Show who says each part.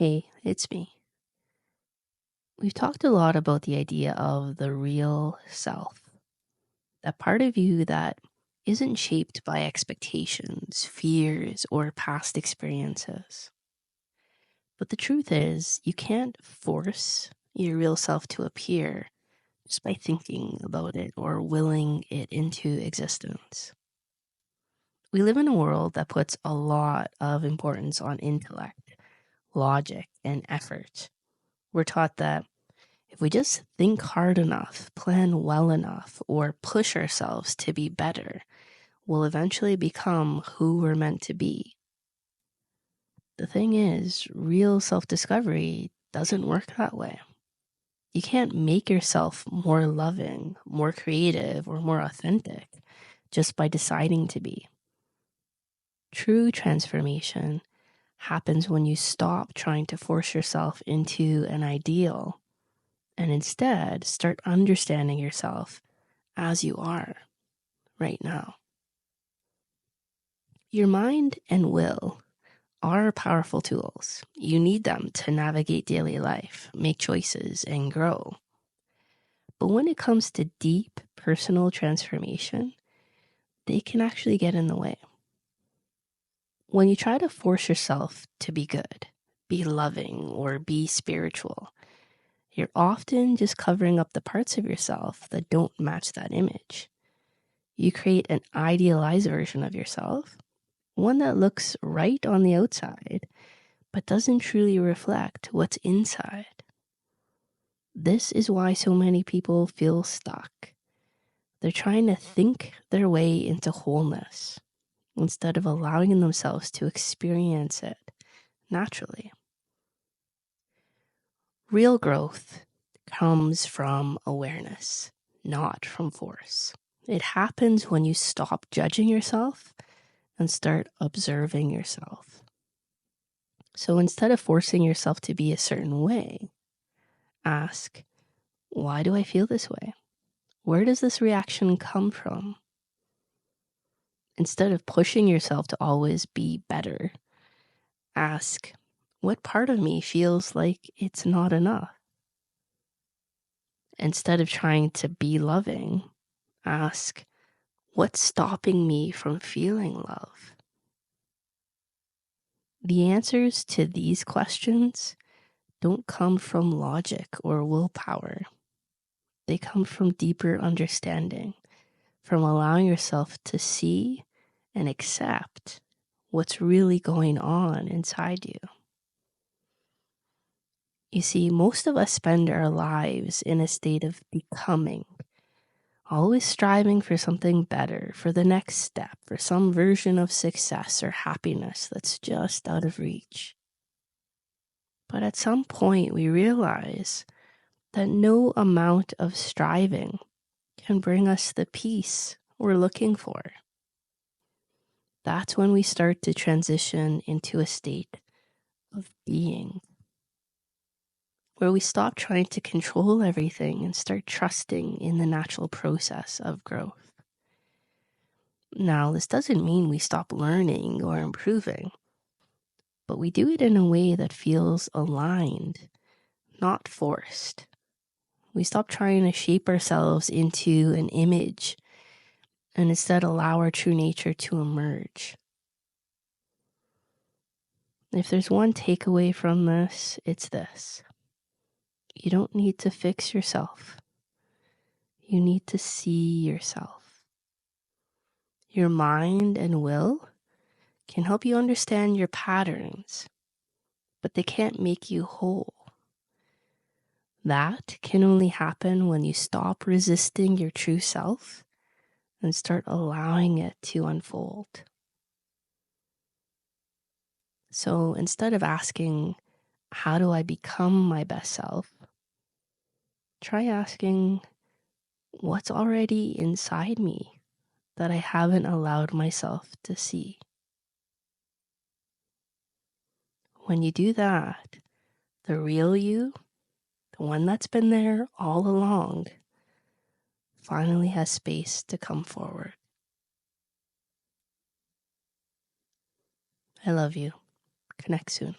Speaker 1: Hey, it's me. We've talked a lot about the idea of the real self, that part of you that isn't shaped by expectations, fears, or past experiences. But the truth is, you can't force your real self to appear just by thinking about it or willing it into existence. We live in a world that puts a lot of importance on intellect, logic, and effort. We're taught that if we just think hard enough, plan well enough, or push ourselves to be better, we'll eventually become who we're meant to be. The thing is, real self-discovery doesn't work that way. You can't make yourself more loving, more creative, or more authentic just by deciding to be. True transformation happens when you stop trying to force yourself into an ideal and instead start understanding yourself as you are right now. Your mind and will are powerful tools. You need them to navigate daily life, make choices, and grow. But when it comes to deep personal transformation, they can actually get in the way. When you try to force yourself to be good, be loving, or be spiritual, you're often just covering up the parts of yourself that don't match that image. You create an idealized version of yourself, one that looks right on the outside, but doesn't truly reflect what's inside. This is why so many people feel stuck. They're trying to think their way into wholeness instead of allowing themselves to experience it naturally. Real growth comes from awareness, not from force. It happens when you stop judging yourself and start observing yourself. So instead of forcing yourself to be a certain way, ask, why do I feel this way? Where does this reaction come from? Instead of pushing yourself to always be better, ask, what part of me feels like it's not enough? Instead of trying to be loving, ask, what's stopping me from feeling love? The answers to these questions don't come from logic or willpower. They come from deeper understanding, from allowing yourself to see and accept what's really going on inside you. You see, most of us spend our lives in a state of becoming, always striving for something better, for the next step, for some version of success or happiness that's just out of reach. But at some point, we realize that no amount of striving can bring us the peace we're looking for. That's when we start to transition into a state of being, where we stop trying to control everything and start trusting in the natural process of growth. Now, this doesn't mean we stop learning or improving, but we do it in a way that feels aligned, not forced. We stop trying to shape ourselves into an image and instead allow our true nature to emerge. If there's one takeaway from this, it's this. You don't need to fix yourself. You need to see yourself. Your mind and will can help you understand your patterns, but they can't make you whole. That can only happen when you stop resisting your true self and start allowing it to unfold. So instead of asking, how do I become my best self? Try asking, what's already inside me that I haven't allowed myself to see? When you do that, the real you, the one that's been there all along, finally has space to come forward. I love you. Connect soon.